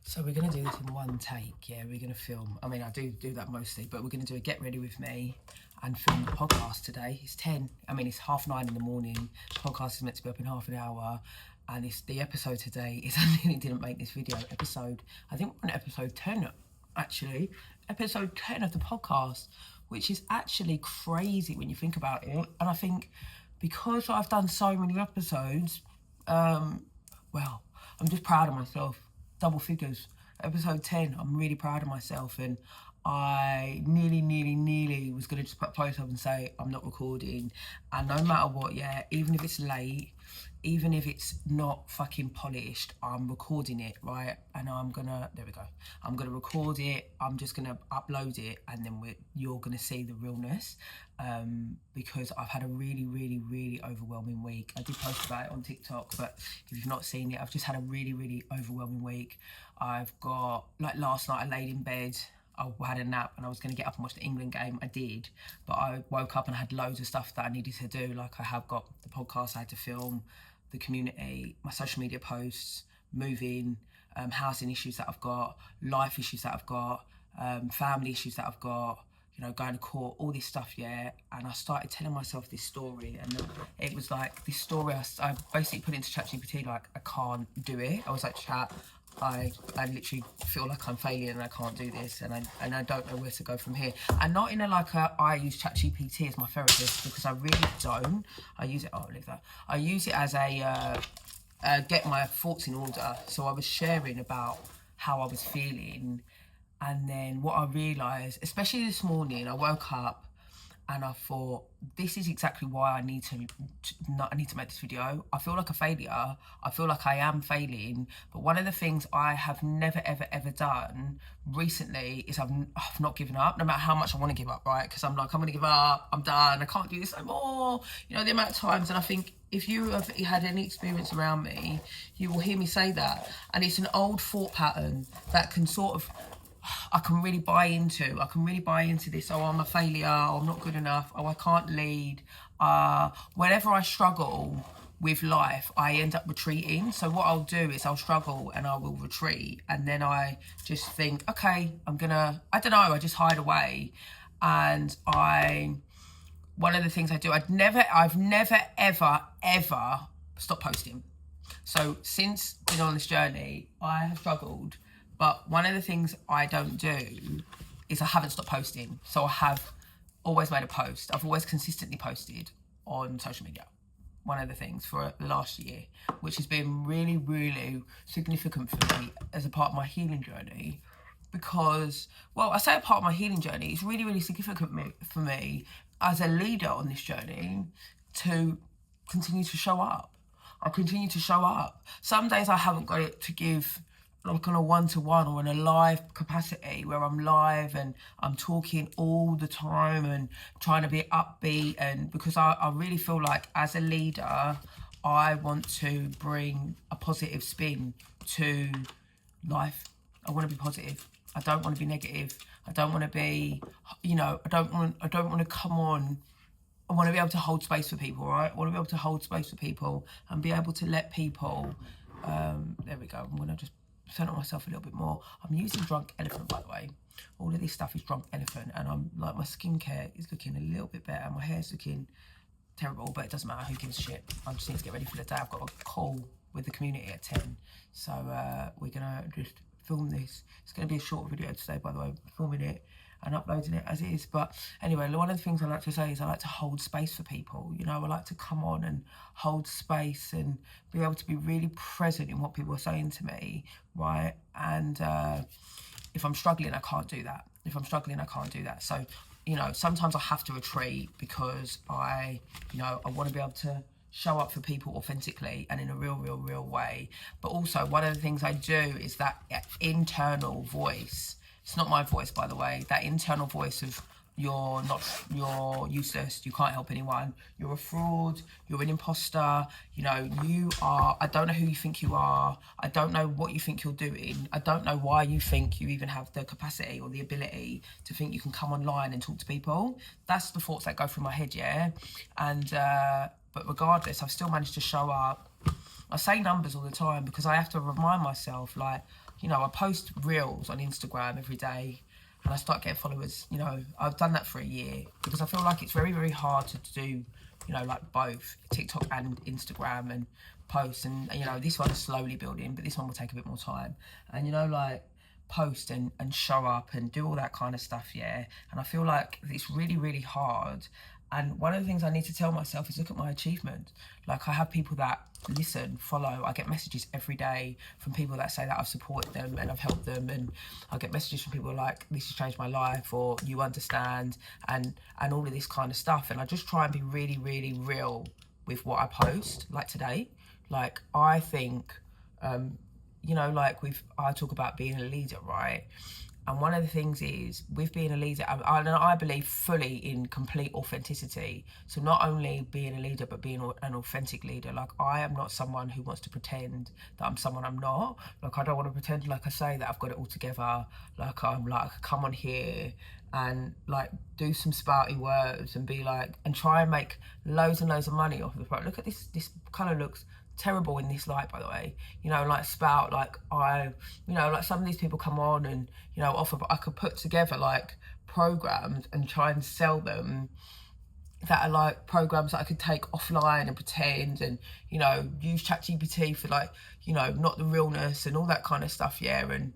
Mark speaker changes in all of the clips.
Speaker 1: So we're going to do this in one take, yeah, we're going to film. I mean, I do that mostly, but we're going to do a get ready with me and film the podcast today. It's 9:30 in the morning. The podcast is meant to be up in half an hour. And it's the episode today is, I nearly didn't make this video, I think we're on episode 10, actually. Episode 10 of the podcast, which is actually crazy when you think about it. And I think because I've done so many episodes, well, I'm just proud of myself. Double figures. Episode 10, I'm really proud of myself, and I nearly was going to just put a post up and say I'm not recording, and no matter what, yeah, even if it's late, even if it's not fucking polished, I'm recording it, right? And I'm gonna record it, I'm just gonna upload it, and then you're gonna see the realness, because I've had a really overwhelming week. I did post about it on TikTok, but if you've not seen it, I've just had a really overwhelming week. I've got, like, last night I laid in bed, I had a nap and I was going to get up and watch the England game. I did, but I woke up and I had loads of stuff that I needed to do. Like, I have got the podcast I had to film, the community, my social media posts, moving, housing issues that I've got, life issues that I've got, family issues that I've got, you know, going to court, all this stuff, yeah. And I started telling myself this story, and it was like this story, I basically put into ChatGPT, like, I can't do it. I was like, chat, I literally feel like I'm failing and I can't do this, and I don't know where to go from here. And not in I use ChatGPT as my therapist, because I really don't. I use it, I use it as a get my thoughts in order. So I was sharing about how I was feeling, and then what I realised, especially this morning, I woke up and I thought, this is exactly why I need to make this video. I feel like a failure. I feel like I am failing. But one of the things I have never, ever done recently is I've not given up, no matter how much I want to give up, right? Because I'm like, I'm going to give up. I'm done. I can't do this no more. You know, the amount of times. And I think if you have had any experience around me, you will hear me say that. And it's an old thought pattern that can sort of, I can really buy into this. Oh, I'm a failure. Oh, I'm not good enough. Oh, I can't lead. Whenever I struggle with life, I end up retreating. So what I'll do is I'll struggle and I will retreat. And then I just think, okay, I just hide away. And one of the things I do, I've never ever stopped posting. So since being on this journey, I have struggled. But one of the things I don't do is I haven't stopped posting. So I have always made a post. I've always consistently posted on social media. One of the things for the last year, which has been really significant for me as a part of my healing journey. Because, well, I say a part of my healing journey, it's really significant for me as a leader on this journey to continue to show up. I continue to show up. Some days I haven't got it to give, like on a one-to-one or in a live capacity where I'm live and I'm talking all the time and trying to be upbeat, and because I really feel like as a leader, I want to bring a positive spin to life. I want to be positive. I don't want to be negative. I don't want to be, you know, I don't want to come on. I want to be able to hold space for people, right? I want to be able to hold space for people and be able to let people, there we go. I'm going to just center myself a little bit more. I'm using Drunk Elephant, by the way. All of this stuff is Drunk Elephant, and I'm like, my skincare is looking a little bit better. My hair's looking terrible, but it doesn't matter. Who gives a shit? I just need to get ready for the day. I've got a call with the community at 10, so we're gonna just film this. It's gonna be a short video today, by the way. I'm filming it and uploading it as is. But anyway, one of the things I like to say is I like to hold space for people. You know, I like to come on and hold space and be able to be really present in what people are saying to me, right? And if I'm struggling, I can't do that. So, you know, sometimes I have to retreat because I want to be able to show up for people authentically and in a real way. But also, one of the things I do is that internal voice. It's not my voice, by the way. That internal voice of you're useless, you can't help anyone, you're a fraud, you're an imposter, you know, I don't know who you think you are, I don't know what you think you're doing, I don't know why you think you even have the capacity or the ability to think you can come online and talk to people. That's the thoughts that go through my head, yeah? And, but regardless, I've still managed to show up. I say numbers all the time because I have to remind myself, like, you know, I post reels on Instagram every day and I start getting followers. You know, I've done that for a year because I feel like it's very, very hard to do, you know, like both TikTok and Instagram and post. And, you know, this one's slowly building, but this one will take a bit more time. And, you know, like post and show up and do all that kind of stuff, yeah. And I feel like it's really, really hard. And one of the things I need to tell myself is look at my achievements. Like I have people that listen, follow. I get messages every day from people that say that I've supported them and I've helped them. And I get messages from people like, this has changed my life, or you understand, and all of this kind of stuff. And I just try and be really, really real with what I post, like today. Like I think, you know, like I talk about being a leader, right? And one of the things is, with being a leader, I believe fully in complete authenticity. So not only being a leader, but being an authentic leader. Like I am not someone who wants to pretend that I'm someone I'm not. Like I don't want to pretend, like I say, that I've got it all together. Like I'm like, come on here and like do some spouty words and be like, and try and make loads and loads of money off of the product. Look at this colour looks terrible in this light, by the way. You know, like spout, like you know, like some of these people come on and, you know, offer, but I could put together like programs and try and sell them that are like programs that I could take offline and pretend and, you know, use ChatGPT for like, you know, not the realness and all that kind of stuff, yeah. And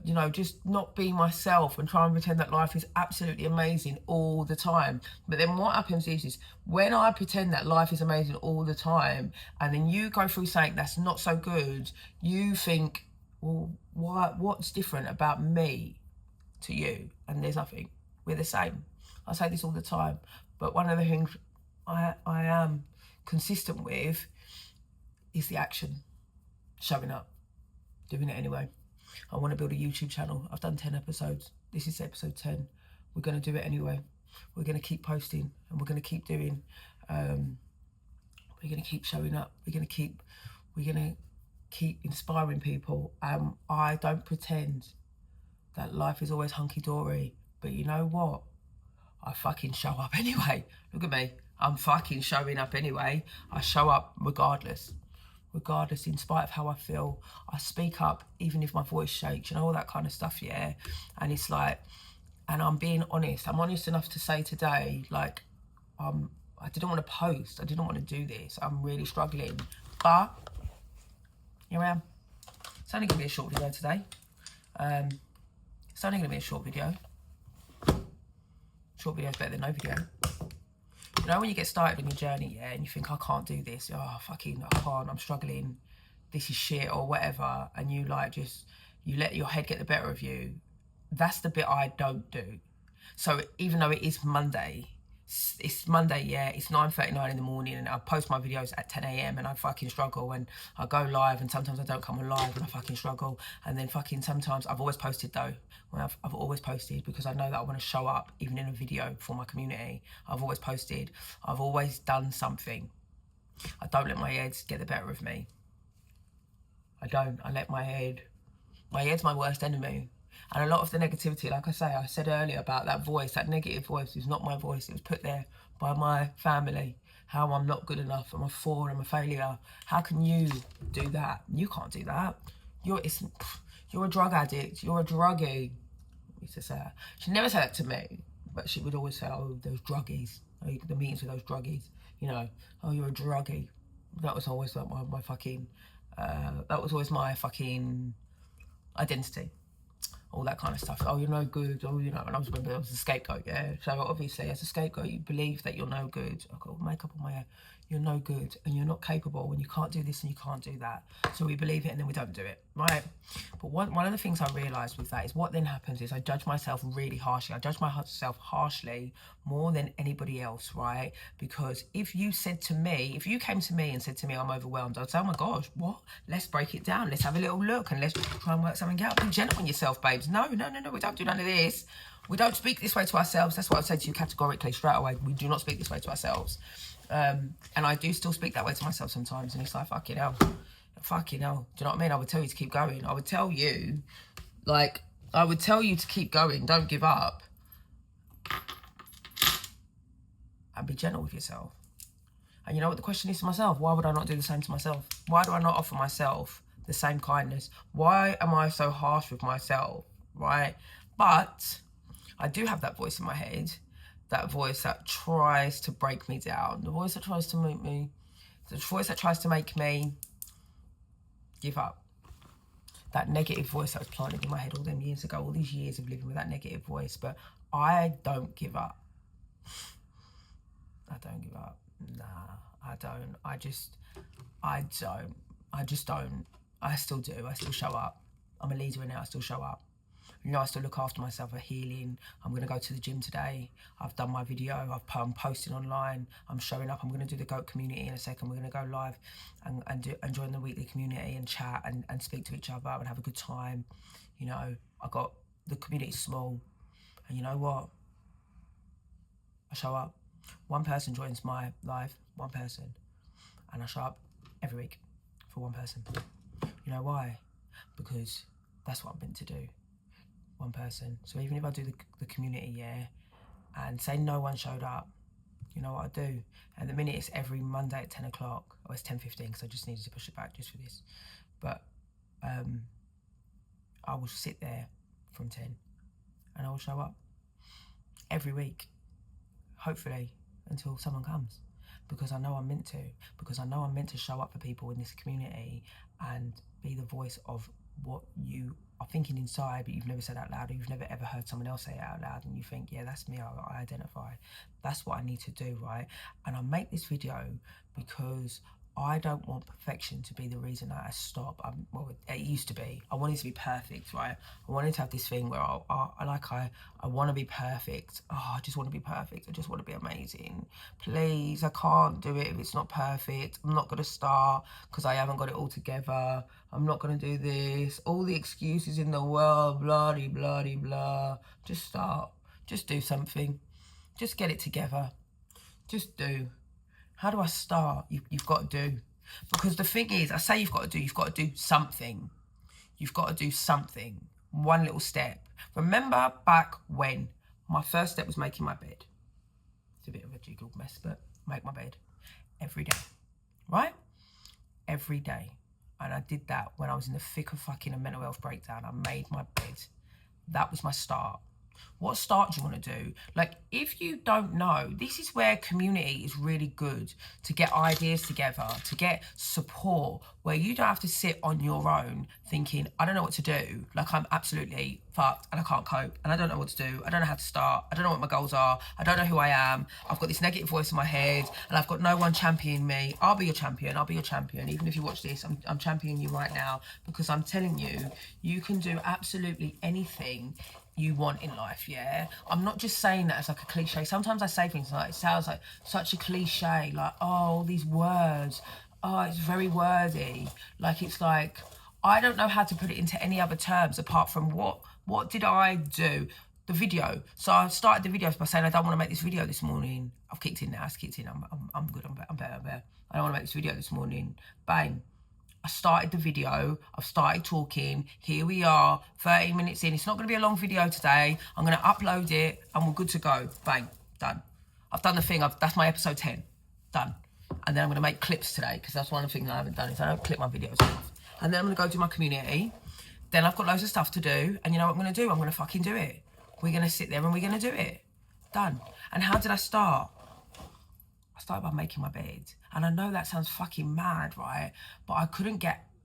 Speaker 1: you know, just not be myself and try and pretend that life is absolutely amazing all the time. But then what happens is when I pretend that life is amazing all the time and then you go through something that's not so good, you think, well, what's different about me to you? And there's nothing. We're the same. I say this all the time, but one of the things I am consistent with is the action, showing up, doing it anyway. I want to build a YouTube channel. I've done 10 episodes. This is episode 10. We're going to do it anyway. We're going to keep posting and we're going to keep doing. We're going to keep showing up. We're going to keep inspiring people. I don't pretend that life is always hunky-dory. But you know what? I fucking show up anyway. Look at me. I'm fucking showing up anyway. I show up regardless, in spite of how I feel. I speak up even if my voice shakes, you know, all that kind of stuff, yeah. And it's like, and I'm being honest. I'm honest enough to say today, like, I didn't want to post. I didn't want to do this. I'm really struggling. But here I am. It's only going to be a short video today. It's only going to be a short video. Short video is better than no video. You know, when you get started on your journey, yeah, and you think, I can't do this, oh, fucking, I can't, I'm struggling, this is shit, or whatever, and you, like, just, you let your head get the better of you, that's the bit I don't do. So even though it is Monday, it's Monday, yeah, it's 9:39 in the morning, and I post my videos at 10 a.m, and I fucking struggle, and I go live, and sometimes I don't come on live, and I fucking struggle, and then fucking sometimes, I've always posted though, I've always posted, because I know that I want to show up, even in a video, for my community. I've always posted, I've always done something. I don't let my head get the better of me. I don't, I let my head's my worst enemy. And a lot of the negativity, like I said earlier about that voice, that negative voice is not my voice. It was put there by my family. How I'm not good enough, I'm a fraud, I'm a failure. How can you do that? You can't do that. You're a drug addict, you're a druggie. I used to say that. She never said that to me, but she would always say, oh, those druggies. Oh, the meetings with those druggies. You know, oh, you're a druggie. That was always like my fucking, that was always my fucking identity. All that kind of stuff. Oh, you're no good. Oh, you know, and I was a scapegoat, yeah. So obviously, as a scapegoat, you believe that you're no good. I've got makeup on my hair. You're no good, and you're not capable, and you can't do this, and you can't do that. So we believe it, and then we don't do it, right? But one of the things I realised with that is what then happens is I judge myself really harshly. I judge myself harshly more than anybody else, right? Because if you came to me and said to me, I'm overwhelmed, I'd say, oh my gosh, what? Let's break it down. Let's have a little look, and let's try and work something out. Be gentle on yourself, babes. No, we don't do none of this. We don't speak this way to ourselves. That's what I'd say to you categorically straight away. We do not speak this way to ourselves. And I do still speak that way to myself sometimes. And it's like, fucking hell. Do you know what I mean? I would tell you to keep going. I would tell you to keep going. Don't give up. And be gentle with yourself. And you know what the question is to myself? Why would I not do the same to myself? Why do I not offer myself the same kindness. Why am I so harsh with myself, right? But I do have that voice in my head, that voice that tries to break me down, the voice that tries to make me, the voice that tries to make me give up. That negative voice that was planted in my head all them years ago, all these years of living with that negative voice. But I don't give up. I don't give up. Nah, I don't. I just don't. I still do. I still show up. I'm a leader in it. I still show up. You know, I still look after myself for healing. I'm going to go to the gym today. I've done my video. I'm posting online. I'm showing up. I'm going to do the GOAT community in a second. We're going to go live and join the weekly community and chat and speak to each other and have a good time. You know, the community's small. And you know what? I show up. One person joins my live, one person. And I show up every week for one person. You know why? Because that's what I'm meant to do. One person. So even if I do the community, yeah, and say no one showed up, you know what I do? And the minute it's every Monday at 10 o'clock, or it's 10:15 because I just needed to push it back just for this. But I will sit there from 10 and I will show up every week, hopefully, until someone comes. Because I know I'm meant to. Because I know I'm meant to show up for people in this community and be the voice of what you are thinking inside, but you've never said out loud, or you've never ever heard someone else say it out loud, and you think, yeah, that's me, I identify. That's what I need to do, right? And I make this video because I don't want perfection to be the reason that I stop. Well, it used to be. I wanted to be perfect, right? I wanted to have this thing where I want to be perfect. Oh, I just want to be perfect. I just want to be amazing. Please, I can't do it if it's not perfect. I'm not going to start because I haven't got it all together. I'm not going to do this. All the excuses in the world, blah, blah, blah, blah. Just start. Just do something. Just get it together. Just do. How do I start? You've got to do. Because the thing is, I say you've got to do something. You've got to do something. One little step. Remember back when my first step was making my bed. It's a bit of a jiggled mess, but make my bed every day, right? Every day. And I did that when I was in the thick of fucking a mental health breakdown. I made my bed. That was my start. What start do you want to do? Like, if you don't know, this is where community is really good, to get ideas together, to get support, where you don't have to sit on your own thinking, I don't know what to do. Like, I'm absolutely fucked and I can't cope and I don't know what to do. I don't know how to start. I don't know what my goals are. I don't know who I am. I've got this negative voice in my head and I've got no one championing me. I'll be your champion. I'll be your champion. Even if you watch this, I'm championing you right now, because I'm telling you, you can do absolutely anything you want in life, yeah? I'm not just saying that as like a cliche. Sometimes I say things like, it sounds like such a cliche, like, oh, all these words, oh, it's very wordy. Like, it's like, I don't know how to put it into any other terms apart from what did I do? The video. So I started the videos by saying, I don't want to make this video this morning. I've kicked in now, it's kicked in, I'm good, I'm better. I don't want to make this video this morning. Bang. I started the video, I've started talking, here we are, 30 minutes in. It's not going to be a long video today. I'm going to upload it and we're good to go. Bang, done. I've done the thing, that's my episode 10, done. And then I'm going to make clips today, because that's one of the things I haven't done, is I don't clip my videos enough. And then I'm going to go do my community. Then I've got loads of stuff to do, and you know what I'm going to do? I'm going to fucking do it. We're going to sit there and we're going to do it. Done. And how did I start? I started by making my bed. And I know that sounds fucking mad, right? But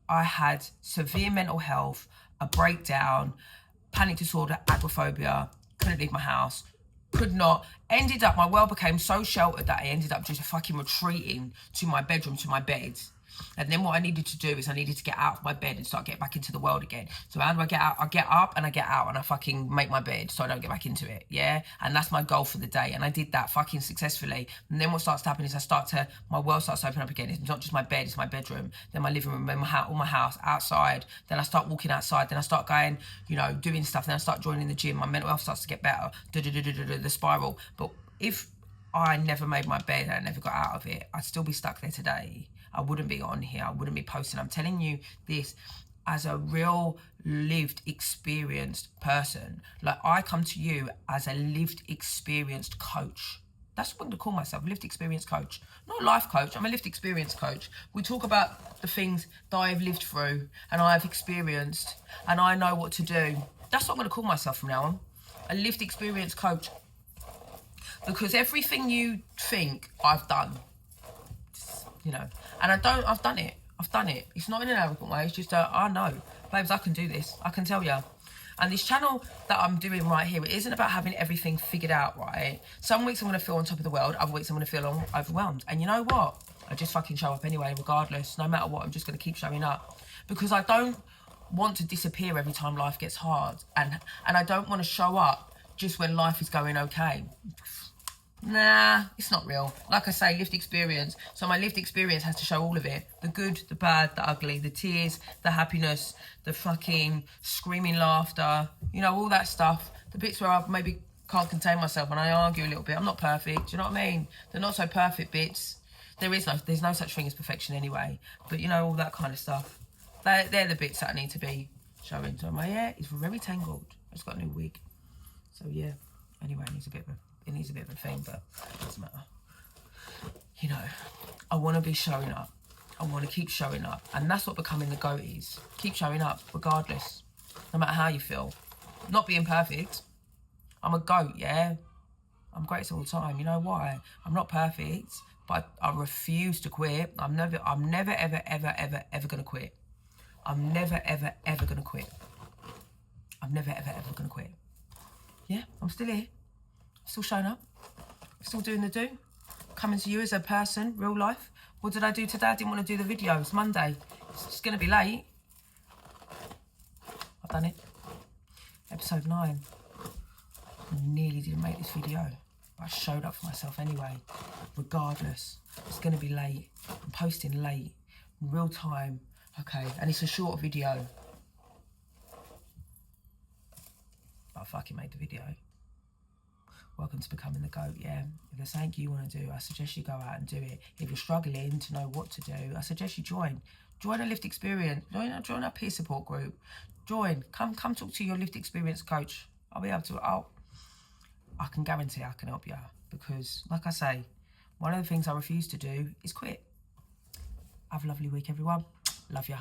Speaker 1: I had severe mental health, a breakdown, panic disorder, agoraphobia, couldn't leave my house, ended up, my world became so sheltered that I ended up just fucking retreating to my bedroom, to my bed. And then what I needed to do is I needed to get out of my bed and start getting back into the world again. So how do I get out? I get up and I get out and I fucking make my bed so I don't get back into it, yeah? And that's my goal for the day. And I did that fucking successfully. And then what starts to happen is my world starts to open up again. It's not just my bed, it's my bedroom, then my living room, then my house, outside. Then I start walking outside. Then I start going, you know, doing stuff. Then I start joining the gym. My mental health starts to get better. The spiral. But if I never made my bed and I never got out of it, I'd still be stuck there today. I wouldn't be on here. I wouldn't be posting. I'm telling you this as a real lived, experienced person. Like, I come to you as a lived, experienced coach. That's what I'm going to call myself, a lived experience coach. Not a life coach, I'm a lived experience coach. We talk about the things that I've lived through and I've experienced and I know what to do. That's what I'm going to call myself from now on, a lived experience coach. Because everything you think I've done, you know, and I've done it. It's not in an arrogant way, it's just I know, babes, I can do this, I can tell you. And this channel that I'm doing right here, it isn't about having everything figured out, right? Some weeks I'm going to feel on top of the world, other weeks I'm going to feel overwhelmed. And you know what? I just fucking show up anyway, regardless. No matter what, I'm just going to keep showing up. Because I don't want to disappear every time life gets hard. And I don't want to show up just when life is going okay. Nah, it's not real. Like I say, lived experience. So my lived experience has to show all of it. The good, the bad, the ugly, the tears, the happiness, the fucking screaming laughter, you know, all that stuff. The bits where I maybe can't contain myself and I argue a little bit. I'm not perfect, do you know what I mean? They're not so perfect bits. There's no such thing as perfection anyway. But you know, all that kind of stuff. They're the bits that I need to be showing. So my hair is very tangled. I just got a new wig. So yeah, anyway, it needs a bit of a thing, but it doesn't matter. You know, I want to be showing up. I want to keep showing up. And that's what becoming the GOAT is. Keep showing up, regardless. No matter how you feel. Not being perfect. I'm a GOAT, yeah? I'm great all the time. You know why? I'm not perfect, but I refuse to quit. I'm never, ever, ever, ever, ever going to quit. I'm never, ever, ever going to quit. I'm never, ever, ever going to quit. Yeah, I'm still here. Still showing up, still doing the do, coming to you as a person, real life. What did I do today? I didn't want to do the video. It's Monday. It's going to be late. I've done it. Episode 9. I nearly didn't make this video, but I showed up for myself anyway. Regardless, it's going to be late. I'm posting late, in real time. Okay, and it's a short video. But I fucking made the video. Welcome to becoming the GOAT, yeah? If there's something you want to do, I suggest you go out and do it. If you're struggling to know what to do, I suggest you join. Join a lived experience. Join a peer support group. Join. Come talk to your lived experience coach. I'll be able to, I can guarantee I can help you. Because, like I say, one of the things I refuse to do is quit. Have a lovely week, everyone. Love ya.